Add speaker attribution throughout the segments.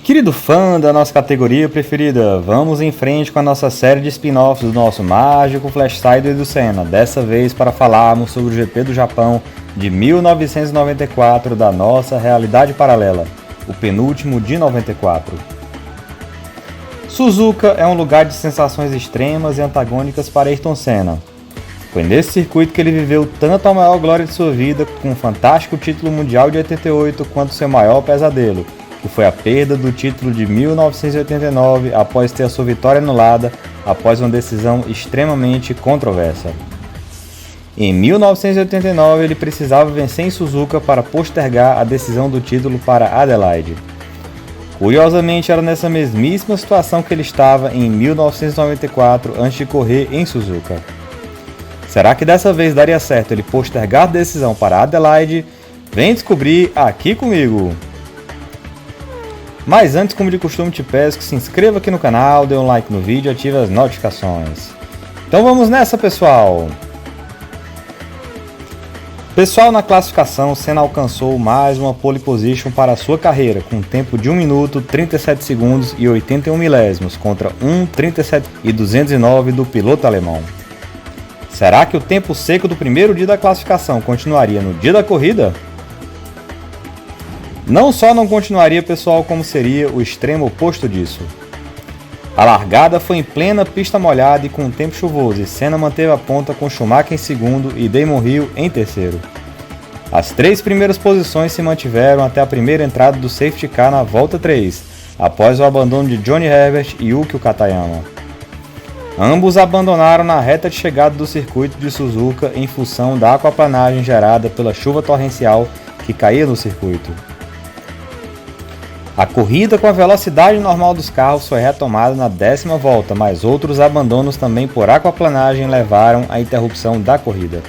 Speaker 1: Querido fã da nossa categoria preferida, vamos em frente com a nossa série de spin-offs do nosso mágico Flash Side do Senna, dessa vez para falarmos sobre o GP do Japão de 1994 da nossa realidade paralela, o penúltimo de 94. Suzuka é um lugar de sensações extremas e antagônicas para Ayrton Senna. Foi nesse circuito que ele viveu tanto a maior glória de sua vida, com um fantástico título mundial de 88, quanto seu maior pesadelo, que foi a perda do título de 1989 após ter a sua vitória anulada após uma decisão extremamente controversa. Em 1989 ele precisava vencer em Suzuka para postergar a decisão do título para Adelaide. Curiosamente, era nessa mesmíssima situação que ele estava em 1994 antes de correr em Suzuka. Será que dessa vez daria certo ele postergar a decisão para Adelaide? Vem descobrir aqui comigo! Mas antes, como de costume, te peço que se inscreva aqui no canal, dê um like no vídeo e ative as notificações. Então vamos nessa, pessoal! Pessoal, na classificação, Senna alcançou mais uma pole position para a sua carreira, com um tempo de 1 minuto, 37 segundos e 81 milésimos, contra 1:37 e 209 do piloto alemão. Será que o tempo seco do primeiro dia da classificação continuaria no dia da corrida? Não só não continuaria, pessoal, como seria o extremo oposto disso. A largada foi em plena pista molhada e com um tempo chuvoso, e Senna manteve a ponta com Schumacher em segundo e Damon Hill em terceiro. As três primeiras posições se mantiveram até a primeira entrada do safety car na volta 3, após o abandono de Johnny Herbert e Yukio Katayama. Ambos abandonaram na reta de chegada do circuito de Suzuka em função da aquaplanagem gerada pela chuva torrencial que caía no circuito. A corrida com a velocidade normal dos carros foi retomada na 10ª volta, mas outros abandonos também por aquaplanagem levaram à interrupção da corrida.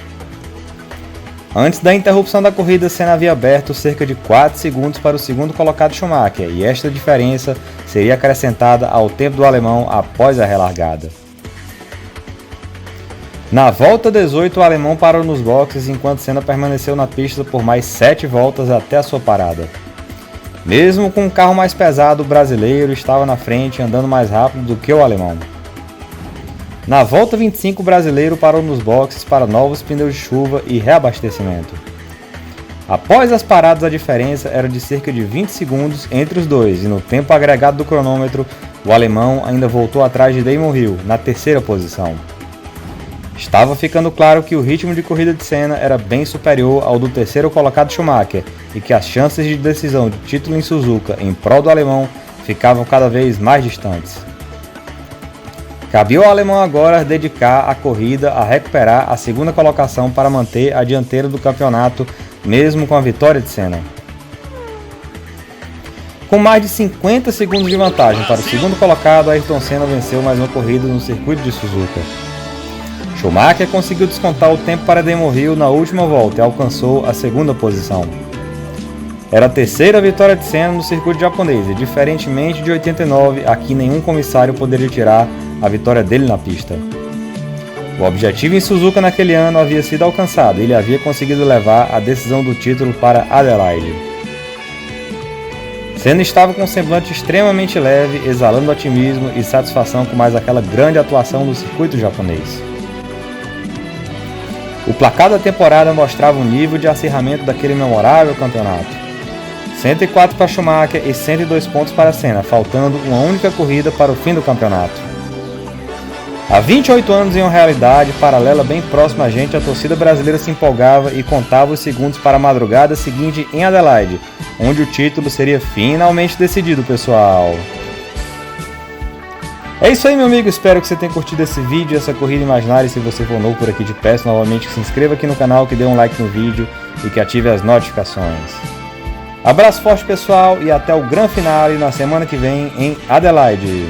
Speaker 1: Antes da interrupção da corrida, Senna havia aberto cerca de 4 segundos para o segundo colocado Schumacher, e esta diferença seria acrescentada ao tempo do alemão após a relargada. Na volta 18, o alemão parou nos boxes enquanto Senna permaneceu na pista por mais 7 voltas até a sua parada. Mesmo com um carro mais pesado, o brasileiro estava na frente, andando mais rápido do que o alemão. Na volta 25, o brasileiro parou nos boxes para novos pneus de chuva e reabastecimento. Após as paradas, a diferença era de cerca de 20 segundos entre os dois, e no tempo agregado do cronômetro, o alemão ainda voltou atrás de Damon Hill, na terceira posição. Estava ficando claro que o ritmo de corrida de Senna era bem superior ao do terceiro colocado Schumacher e que as chances de decisão de título em Suzuka em prol do alemão ficavam cada vez mais distantes. Cabia ao alemão agora dedicar a corrida a recuperar a segunda colocação para manter a dianteira do campeonato, mesmo com a vitória de Senna. Com mais de 50 segundos de vantagem para o segundo colocado, Ayrton Senna venceu mais uma corrida no circuito de Suzuka. Schumacher conseguiu descontar o tempo para Damon Hill na última volta e alcançou a segunda posição. Era a terceira vitória de Senna no circuito japonês e, diferentemente de 89, aqui nenhum comissário poderia tirar a vitória dele na pista. O objetivo em Suzuka naquele ano havia sido alcançado e ele havia conseguido levar a decisão do título para Adelaide. Senna estava com um semblante extremamente leve, exalando otimismo e satisfação com mais aquela grande atuação no circuito japonês. O placar da temporada mostrava o nível de acirramento daquele memorável campeonato. 104 para Schumacher e 102 pontos para Senna, faltando uma única corrida para o fim do campeonato. Há 28 anos, em uma realidade paralela bem próxima a gente, a torcida brasileira se empolgava e contava os segundos para a madrugada seguinte em Adelaide, onde o título seria finalmente decidido, pessoal. É isso aí, meu amigo, espero que você tenha curtido esse vídeo, essa corrida imaginária, e se você for novo por aqui, te peço novamente que se inscreva aqui no canal, que dê um like no vídeo e que ative as notificações. Abraço forte, pessoal, e até o grande finale na semana que vem em Adelaide.